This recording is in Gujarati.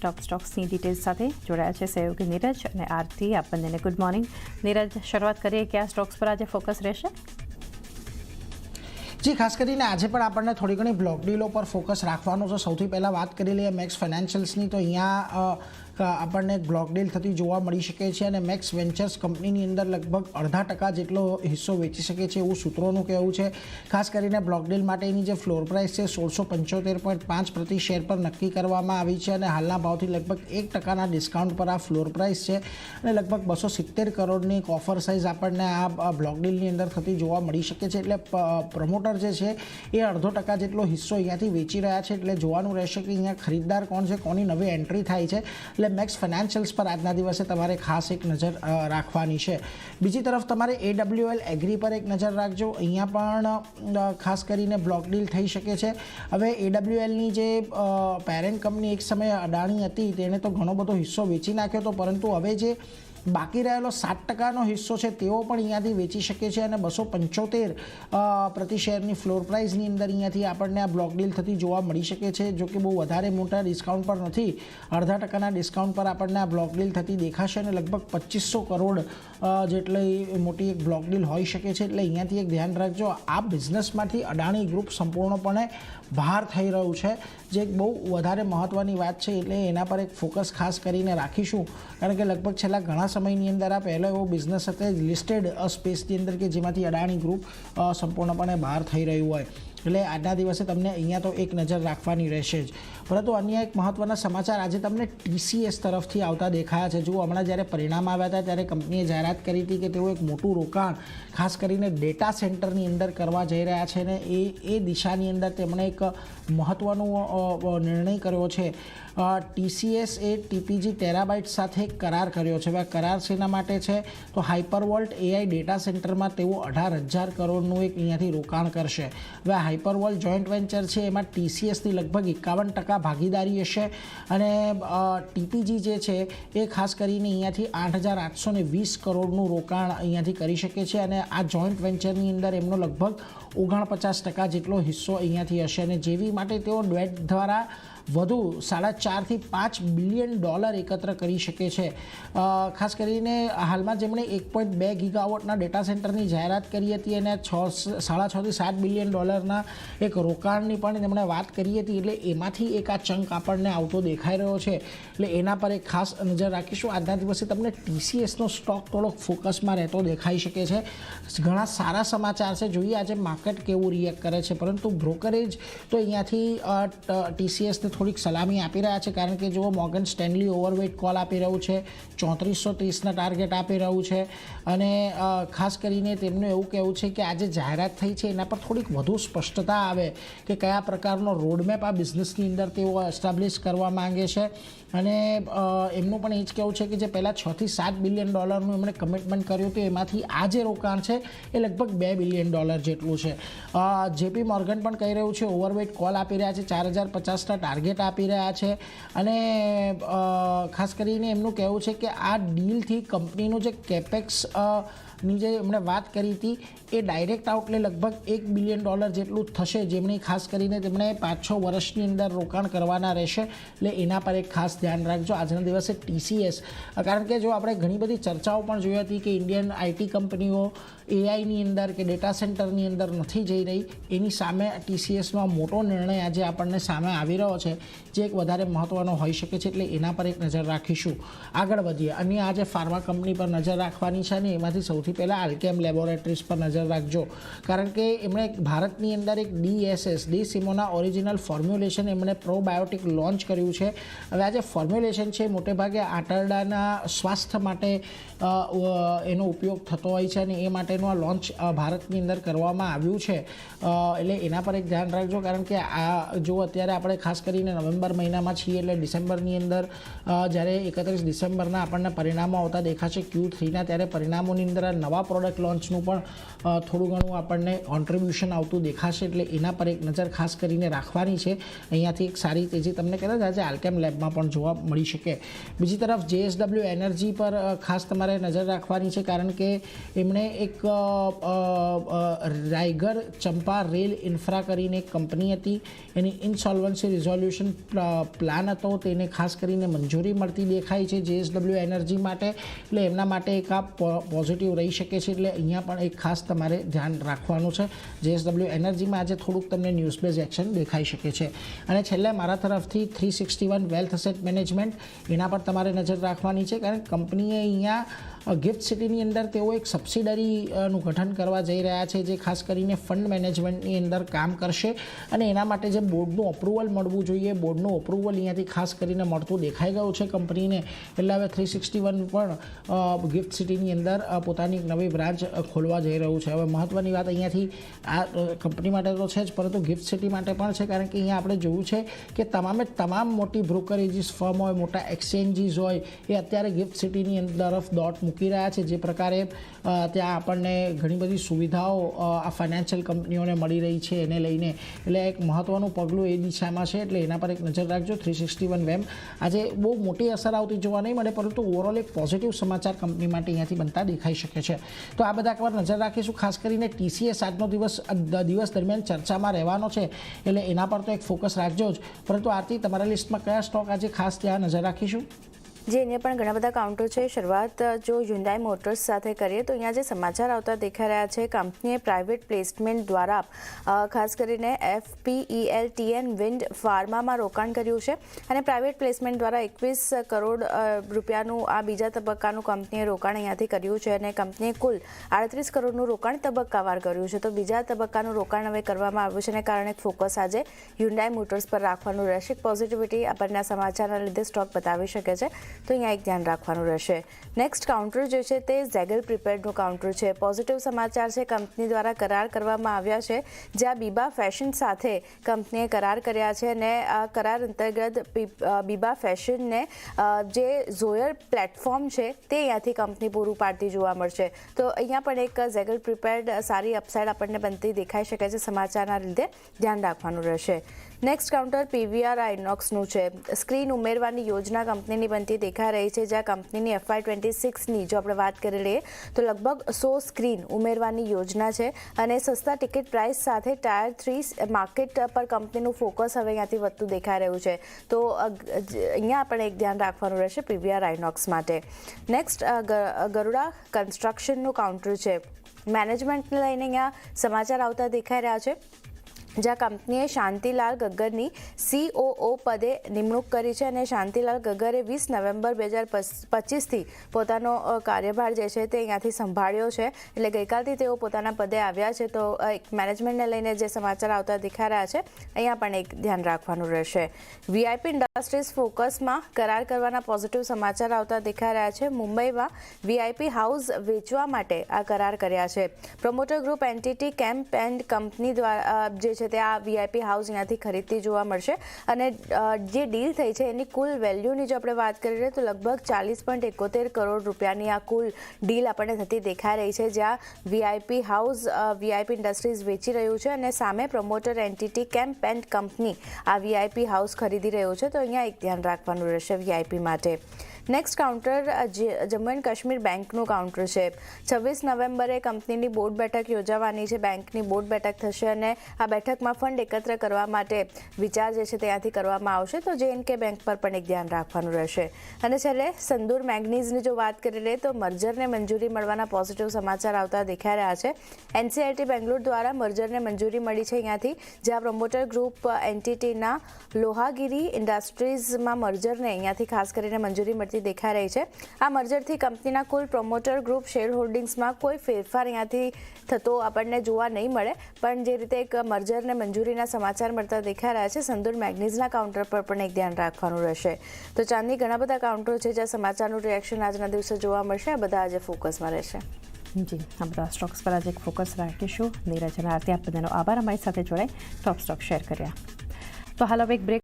ટોપ સ્ટોક્સની ડિટેલ્સ સાથે જોડાયા છે સહયોગી નીરજ અને આરતી. આપ બંનેને ગુડ મોર્નિંગ. નીરજ, શરૂઆત કરીએ કયા સ્ટોક્સ પર આજે ફોકસ રહેશે? જી, ખાસ કરીને આજે પણ આપણને થોડી ઘણી બ્લોક ડીલો પર ફોકસ રાખવાનું છે. સૌથી પહેલાં વાત કરી લઈએ મેક્સ ફાઇનાન્શિયલ્સની, તો અહીંયા આપણને એક બ્લોક ડીલ થતી જોવા મળી શકે છે અને મેક્સ વેન્ચર્સ કંપનીની અંદર લગભગ 0.5% જેટલો હિસ્સો વેચી શકે છે એવું સૂત્રોનું કહેવું છે. ખાસ કરીને બ્લોક ડીલ માટેની જે ફ્લોર પ્રાઇસ છે 1675.5 પ્રતિ શેર પર નક્કી કરવામાં આવી છે અને હાલના ભાવથી લગભગ 1%ના ડિસ્કાઉન્ટ પર આ ફ્લોર પ્રાઇસ છે અને લગભગ 270 કરોડની એક ઓફર સાઇઝ આપણને આ બ્લોક ડીલની અંદર થતી જોવા મળી શકે છે. એટલે પ્રમોટર જે છે એ 0.5% જેટલો હિસ્સો અહીંયાથી વેચી રહ્યા છે. એટલે જોવાનું રહેશે કે અહીંયા ખરીદદાર કોણ છે, કોની નવી એન્ટ્રી થાય છે. એટલે મેક્સ ફાઇનાન્શિયલ્સ પર આજના દિવસે તમારે ખાસ એક નજર રાખવાની છે. બીજી તરફ તમારે AWL એગ્રી પર એક નજર રાખજો. અહીંયા પણ ખાસ કરીને બ્લોક ડીલ થઈ શકે છે. હવે AWLની જે પેરેન્ટ કંપની એક સમયે અડાણી હતી તેણે તો ઘણો બધો હિસ્સો વેચી નાખ્યો હતો, પરંતુ હવે જે બાકી રહેલો 7%નો હિસ્સો છે તેઓ પણ અહીંયાથી વેચી શકે છે અને 275 પ્રતિ શેરની ફ્લોર પ્રાઇસની અંદર અહીંયાથી આપણને આ બ્લોક ડીલ થતી જોવા મળી શકે છે. જો કે બહુ વધારે મોટા ડિસ્કાઉન્ટ પર નથી, 0.5%ના ડિસ્કાઉન્ટ પર આપણને આ બ્લોક ડીલ થતી દેખાશે અને લગભગ 2500 કરોડ જેટલી મોટી એક બ્લોક ડીલ હોઈ શકે છે. એટલે અહીંયાથી એક ધ્યાન રાખજો, આ બિઝનેસમાંથી અડાણી ગ્રુપ સંપૂર્ણપણે બહાર થઈ રહ્યું છે, જે એક બહુ વધારે મહત્ત્વની વાત છે. એટલે એના પર એક ફોકસ ખાસ કરીને રાખીશું, કારણ કે લગભગ છેલ્લા ઘણા સમયની અંદર આ પહેલો એવો બિઝનેસ હતો લિસ્ટેડ સ્પેસની અંદર કે જેમાંથી અડાણી ગ્રુપ સંપૂર્ણપણે બહાર થઈ રહ્યું હોય. એટલે આજના દિવસે તમને અહીંયા તો એક નજર રાખવાની રહેશે જ. પરંતુ અન્ય એક મહત્ત્વના સમાચાર આજે તમને TCS તરફથી આવતા દેખાયા છે. જુઓ, હમણાં જ્યારે પરિણામ આવ્યા હતા ત્યારે કંપનીએ જાહેરાત કરી હતી કે તેઓ એક મોટું રોકાણ ખાસ કરીને ડેટા સેન્ટરની અંદર કરવા જઈ રહ્યા છે અને એ દિશાની અંદર તેમણે એક મહત્ત્વનો નિર્ણય કર્યો છે. TCS એ TPG ટેરાબાઇટ સાથે કરાર કર્યો છે. હવે આ કરાર શેના માટે છે તો હાઇપરવોલ્ટ AI ડેટા સેન્ટરમાં તેઓ 18,000 કરોડનું એક અહીંયાથી રોકાણ કરશે. હવે હાઇપરવોલ્ટ જોઈન્ટ વેન્ચર છે એમાં TCSની લગભગ 51% ભાગીદારી હશે અને TPG જે છે એ ખાસ કરીને અહીંયાથી 8,820 કરોડનું રોકાણ અહીંયાથી કરી શકે છે અને આ જોઈન્ટ વેન્ચરની અંદર એમનો લગભગ 49% જેટલો હિસ્સો અહીંયાથી હશે અને જેવી માટે તેઓ ડેટ દ્વારા વધુ 4.5 થી $5 બિલિયન એકત્ર કરી શકે છે. ખાસ કરીને હાલમાં જેમણે 1.2 ગીગાવોટના ડેટા સેન્ટરની જાહેરાત કરી હતી અને 6.5 થી $7 બિલિયન એક રોકાણની પણ તેમણે વાત કરી હતી. એટલે એમાંથી એક આ ચંક આપણને આવતો દેખાઈ રહ્યો છે. એટલે એના પર એક ખાસ નજર રાખીશું. આજના દિવસે તમને TCSનો સ્ટોક થોડોક ફોકસમાં રહેતો દેખાઈ શકે છે. ઘણા સારા સમાચાર છે, જોઈએ આજે માર્કેટ કેવું રિએક્ટ કરે છે. પરંતુ બ્રોકરેજ તો અહીંયાથી TCSને થોડીક સલામી આપી રહ્યા છે, કારણ કે જો મોર્ગન સ્ટેનલી ઓવરવેટ કોલ આપી રહ્યું છે, 3430ના ટાર્ગેટ આપી રહ્યું છે અને ખાસ કરીને તેમનું એવું કહેવું છે કે આજે જાહેરાત થઈ છે એના પર થોડીક વધુ સ્પષ્ટતા આવે કે કયા પ્રકારનો રોડમેપ આ બિઝનેસની અંદર તેઓ એસ્ટાબ્લિશ કરવા માંગે છે. અને એમનું પણ એ જ કહેવું છે કે જે પહેલાં 6 થી $7 બિલિયન એમણે કમિટમેન્ટ કર્યું હતું એમાંથી આ જે રોકાણ છે એ લગભગ $2 બિલિયન જેટલું છે. JP મોર્ગન પણ કહી રહ્યું છે, ઓવરવેટ કોલ આપી રહ્યા છે, 4050ના ટાર્ગેટ આપી રહ્યા છે અને ખાસ કરીને એમનું કહેવું છે કે આ ડીલથી કંપનીનું જે કેપેક્સ ની જે એમણે વાત કરી હતી એ ડાયરેક્ટ આઉટલે લગભગ $1 બિલિયન જેટલું થશે, જેમની ખાસ કરીને તેમણે 5-6 વર્ષની અંદર રોકાણ કરવાના રહેશે. એટલે એના પર એક ખાસ ધ્યાન રાખજો આજના દિવસે TCS. કારણ કે જો આપણે ઘણી બધી ચર્ચાઓ પણ જોઈ હતી કે ઇન્ડિયન IT કંપનીઓ AIની અંદર કે ડેટા સેન્ટરની અંદર નથી જઈ રહી, એની સામે TCSનો મોટો નિર્ણય આજે આપણને સામે આવી રહ્યો છે, જે એક વધારે મહત્ત્વનો હોઈ શકે છે. એટલે એના પર એક નજર રાખીશું. આગળ વધીએ. અન્ય આજે ફાર્મા કંપની પર નજર રાખવાની છે અને એમાંથી સૌથી પહેલાં આલ્કેમ લેબોરેટરીઝ પર નજર રાખજો, કારણ કે એમણે ભારતની અંદર એક DSS D Simona original formulation એમણે પ્રોબાયોટિક લોન્ચ કર્યું છે. હવે આ જે ફોર્મ્યુલેશન છે મોટેભાગે આંતરડાના સ્વાસ્થ્ય માટે એનો ઉપયોગ થતો હોય છે અને એ માટેનું આ લોન્ચ ભારતની અંદર કરવામાં આવ્યું છે. એટલે એના પર એક ધ્યાન રાખજો, કારણ કે આ જો અત્યારે આપણે ખાસ કરીને નવેમ્બર મહિનામાં છીએ એટલે ડિસેમ્બરની અંદર જ્યારે 31 ડિસેમ્બરના આપણને પરિણામો આવતા દેખાશે Q3ના, ત્યારે પરિણામોની અંદર આ નવા પ્રોડક્ટ લોન્ચનું પણ થોડું ઘણું આપણને કોન્ટ્રીબ્યુશન આવતું દેખાશે, એટલે એના પર એક નજર ખાસ કરીને રાખવાની છે. અહીંયાથી એક સારી તેજી તમને કદાચ આજે આલ્કેમ લેબમાં પણ જોવા મળી શકે. બીજી તરફ JSW એનર્જી પર ખાસ તમારે નજર રાખવાની છે, કારણ કે એમણે એક રાયગર ચંપા રેલ ઇન્ફ્રા કરીને એક કંપની હતી, એની ઇનસોલ્વન્સી રિઝોલ્યુશન પ્લાન હતો, તેને ખાસ કરીને મંજૂરી મળતી દેખાય છે JSW એનર્જી માટે, એટલે એમના માટે એક આ પોઝિટિવ રહી શકે છે. એટલે અહીંયા પણ એક ખાસ તમારે ધ્યાન રાખવાનું છે. JSW એનર્જીમાં આજે થોડુંક તમને ન્યૂઝ બેઝ એક્શન દેખાઈ શકે છે. અને છેલ્લે મારા તરફથી 361 વેલ્થ એસેટ મેનેજમેન્ટ, એના પર તમારે નજર રાખવાની છે, કારણ કે કંપનીએ અહીંયા ગિફ્ટ સિટીની અંદર તેઓ એક સબસિડરીનું ગઠન કરવા જઈ રહ્યા છે, જે ખાસ કરીને ફંડ મેનેજમેન્ટની અંદર કામ કરશે. અને એના માટે જે બોર્ડનું અપ્રુવલ મળવું જોઈએ, બોર્ડનું અપ્રુવલ અહીંયાથી ખાસ કરીને મળતું દેખાઈ ગયું છે કંપનીને. એટલે હવે 361 પણ ગિફ્ટ સિટીની અંદર પોતાની નવી બ્રાન્ચ ખોલવા જઈ રહ્યું છે. હવે મહત્ત્વની વાત અહીંયાથી આ કંપની માટે તો છે જ, પરંતુ ગિફ્ટ સિટી માટે પણ છે, કારણ કે અહીંયા આપણે જોયું છે કે તમામ મોટી બ્રોકરેજીસ ફર્મ હોય, મોટા એક્સચેન્જીસ હોય, એ અત્યારે ગિફ્ટ સિટીની તરફ દોટ મૂકી રહ્યા છે, જે પ્રકારે ત્યાં આપણને ઘણી બધી સુવિધાઓ આ ફાઇનાન્શિયલ કંપનીઓને મળી રહી છે એને લઈને. એટલે એક મહત્ત્વનું પગલું એ દિશામાં છે, એટલે એના પર એક નજર રાખજો. 361 વેમ આજે બહુ મોટી અસર આવતી જોવા નહીં મળે, પરંતુ ઓવરઓલ એક પોઝિટિવ સમાચાર કંપની માટે અહીંયાથી બનતા દેખાઈ શકે છે. તો આ બધા પર નજર રાખીશું. ખાસ કરીને TCS આજનો દિવસ દરમિયાન ચર્ચામાં રહેવાનો છે, એટલે એના પર તો એક ફોકસ રાખજો જ. પરંતુ આરતી, તમારા લિસ્ટમાં કયા સ્ટોક આજે ખાસ ત્યાં નજર રાખીશું? જે અહીંયા પણ ઘણા બધા કાઉન્ટર છે. શરૂઆત જો હ્યુન્ડાઈ મોટર્સ સાથે કરીએ તો અહીંયા જે સમાચાર આવતા દેખાઈ રહ્યા છે, કંપનીએ પ્રાઇવેટ પ્લેસમેન્ટ દ્વારા ખાસ કરીને FPELTN વિન્ડ ફાર્મામાં રોકાણ કર્યું છે, અને પ્રાઇવેટ પ્લેસમેન્ટ દ્વારા 21 કરોડ રૂપિયાનું આ બીજા તબક્કાનું કંપનીએ રોકાણ અહીંયાથી કર્યું છે, અને કંપનીએ કુલ 38 કરોડનું રોકાણ તબક્કાવાર કર્યું છે. તો બીજા તબક્કાનું રોકાણ હવે કરવામાં આવ્યું છે, અને કારણે ફોકસ આજે હ્યુન્ડાઈ મોટર્સ પર રાખવાનું રહેશે. પોઝિટિવિટી આપણને સમાચારના લીધે સ્ટોક બતાવી શકે છે, તો અહીંયા એક ધ્યાન રાખવાનું રહેશે. નેક્સ્ટ કાઉન્ટર જે છે તે ઝેગલ પ્રિપેર્ડનું કાઉન્ટર છે. પોઝિટિવ સમાચાર છે, કંપની દ્વારા કરાર કરવામાં આવ્યા છે, જ્યાં બીબા ફેશન સાથે કંપનીએ કરાર કર્યા છે, અને આ કરાર અંતર્ગત બીબા ફેશનને જે ઝોયર પ્લેટફોર્મ છે તે અહીંયાથી કંપની પૂરું પાડતી જોવા મળશે. તો અહીંયા પણ એક ઝેગલ પ્રિપેર્ડ સારી અપસાઇડ આપણને બનતી દેખાઈ શકે છે, સમાચારના લીધે ધ્યાન રાખવાનું રહેશે. નેક્સ્ટ કાઉન્ટર PVR આઇનોક્સનું છે. સ્ક્રીન ઉમેરવાની યોજના કંપનીની બનતી દેખાઈ રહી છે, જ્યાં કંપનીની FY26ની જો આપણે વાત કરી લઈએ તો લગભગ 100 સ્ક્રીન ઉમેરવાની યોજના છે, અને સસ્તા ટિકિટ પ્રાઇસ સાથે ટાયર 3 માર્કેટ પર કંપનીનું ફોકસ હવે અહીંયાથી વધતું દેખાઈ રહ્યું છે. તો અહીંયા પણ એક ધ્યાન રાખવાનું રહેશે PVR આઇનોક્સ માટે. નેક્સ્ટ ગરુડા કન્સ્ટ્રક્શનનું કાઉન્ટર છે. મેનેજમેન્ટને લઈને અહીંયા સમાચાર આવતા દેખાઈ રહ્યા છે, જ્યાં કંપનીએ શાંતિલાલ ગગ્ગરની COO પદે નિમણૂક કરી છે, અને શાંતિલાલ ગગ્ગરે 20 નવેમ્બર 2025થી પોતાનો કાર્યભાર જે છે તે અહીંયાથી સંભાળ્યો છે. એટલે ગઈકાલથી તેઓ પોતાના પદે આવ્યા છે. તો એક મેનેજમેન્ટને લઈને જે સમાચાર આવતા દેખાઈ રહ્યા છે, અહીંયા પણ એક ધ્યાન રાખવાનું રહેશે. VIP ઇન્ડસ્ટ્રીઝ ફોકસમાં કરાર કરવાના પોઝિટિવ સમાચાર આવતા દેખાઈ રહ્યા છે. મુંબઈમાં VIP હાઉસ વેચવા માટે આ કરાર કર્યા છે. Promoter group entity camp and company દ્વારા જે છે તે આ VIP હાઉસ અહીંયાથી ખરીદતી જોવા મળશે, અને જે ડીલ થઈ છે એની કુલ વેલ્યુની જો આપણે વાત કરીએ તો લગભગ 40.71 કરોડ રૂપિયાની આ કુલ ડીલ આપણને થતી દેખાઈ રહી છે, જ્યાં VIP હાઉસ VIP ઇન્ડસ્ટ્રીઝ વેચી રહ્યું છે, અને સામે promoter entity camp and company આ VIP હાઉસ ખરીદી રહ્યું છે. તો અહીંયા એક ધ્યાન રાખવાનું રહેશે VIP માટે. Next counter Jammu and Kashmir બેંકનું કાઉન્ટર છે. 26 નવેમ્બરે કંપનીની બોર્ડ બેઠક યોજાવાની છે. બેંકની બોર્ડ બેઠક થશે, અને આ બેઠકમાં ફંડ એકત્ર કરવા માટે વિચાર જે છે ત્યાંથી કરવામાં આવશે. તો JNK બેંક પર પણ એક ધ્યાન રાખવાનું રહેશે. અને છેલ્લે સંદૂર મેગ્નીઝની જો વાત કરી લઈએ તો મર્જરને મંજૂરી મળવાના પોઝિટિવ સમાચાર આવતા દેખાઈ રહ્યા છે. NCLT બેંગ્લોર દ્વારા મર્જરને મંજૂરી મળી છે અહીંયાથી, જ્યાં પ્રમોટર ગ્રુપ એન્ટિટીના લોહાગીરી ઇન્ડસ્ટ્રીઝમાં મર્જરને અહીંયાથી ખાસ કરીને મંજૂરી મળતી દેખાઈ રહી છે. આ મર્જરથી કંપનીના કુલ પ્રમોટર ગ્રુપ શેર હોલ્ડિંગ્સમાં કોઈ ફેરફાર અહીંયાથી થતો આપણને જોવા નહીં મળે, પણ જે રીતે એક મર્જરને મંજૂરીના સમાચાર મળતા દેખાઈ રહ્યા છે, સંદૂર મેગ્નીઝના કાઉન્ટર પર પણ એક ધ્યાન રાખવાનું રહેશે. તો ચાંદની ઘણા બધા કાઉન્ટરો છે જ્યાં સમાચારનું રિએક્શન આજના દિવસે જોવા મળશે. આ બધા આજે ફોકસમાં રહેશે. જી, આ બધા સ્ટોક્સ પર આજે એક ફોકસ રાખીશું. નીરજ અને આરતી, આપ બધાનો આભાર અમારી સાથે જોડાઈ ટોપ સ્ટોક શેર કર્યા. તો હાલ હવે એક બ્રેક